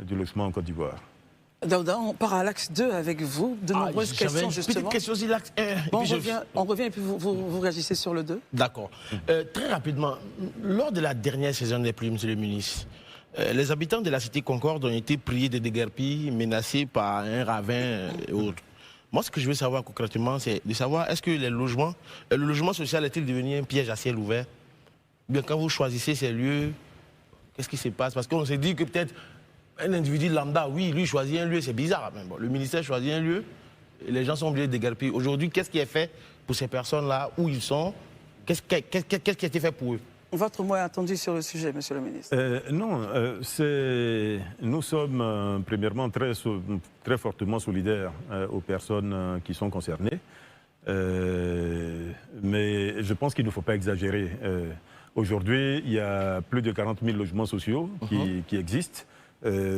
du logement en Côte d'Ivoire. Daouda, on part à l'axe 2 avec vous. De nombreuses questions, justement. Petite question aussi, l'axe 1. Bon, on revient et puis vous réagissez sur le 2. D'accord. Très rapidement, lors de la dernière saison des pluies, monsieur le ministre, les habitants de la cité Concorde ont été priés de déguerpir, menacés par un ravin et autres. Moi, ce que je veux savoir concrètement, c'est de savoir est-ce que le logement social est-il devenu un piège à ciel ouvert? Bien, quand vous choisissez ces lieux, qu'est-ce qui se passe? Parce qu'on s'est dit que peut-être un individu lambda, oui, lui choisit un lieu, c'est bizarre. Mais bon, le ministère choisit un lieu, et les gens sont obligés de déguerpir. Aujourd'hui, qu'est-ce qui est fait pour ces personnes-là, où ils sont? Qu'est-ce qui a été fait pour eux? Votre mot est attendu sur le sujet, monsieur le ministre. Non, nous sommes premièrement très fortement solidaires aux personnes qui sont concernées. Mais je pense qu'il ne faut pas exagérer. Aujourd'hui, il y a plus de 40 000 logements sociaux qui existent.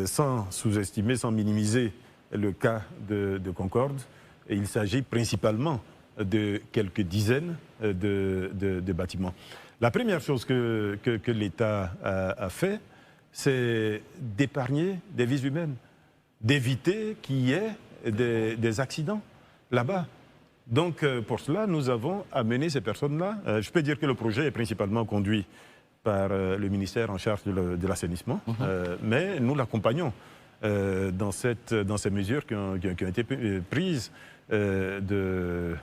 Sans sous-estimer, sans minimiser le cas de Concorde. Et il s'agit principalement de quelques dizaines de bâtiments. La première chose que l'État a fait, c'est d'épargner des vies humaines, d'éviter qu'il y ait des accidents là-bas. Donc pour cela, nous avons amené ces personnes-là. Je peux dire que le projet est principalement conduit par le ministère en charge de l'assainissement, mais nous l'accompagnons dans ces mesures qui ont été prises de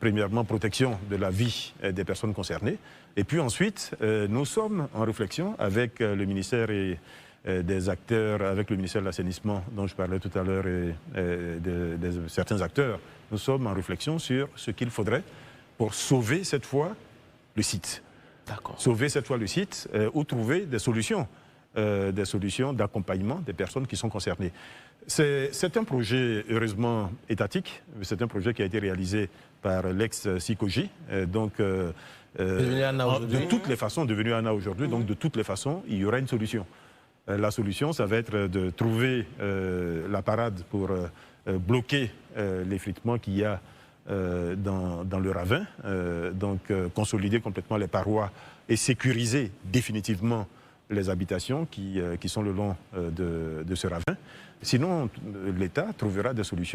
premièrement protection de la vie des personnes concernées, et puis ensuite nous sommes en réflexion avec le ministère et des acteurs, avec le ministère de l'assainissement dont je parlais tout à l'heure et de certains acteurs, nous sommes en réflexion sur ce qu'il faudrait pour sauver cette fois le site. Sauver cette fois le site ou trouver des solutions d'accompagnement des personnes qui sont concernées. C'est un projet heureusement étatique, c'est un projet qui a été réalisé par l'ex-SICOGI, donc de toutes les façons, devenu ANA aujourd'hui, donc de toutes les façons, il y aura une solution. La solution, ça va être de trouver la parade pour bloquer l'effritement qu'il y a dans le ravin, consolider complètement les parois et sécuriser définitivement les habitations qui sont le long de ce ravin. Sinon, l'État trouvera des solutions.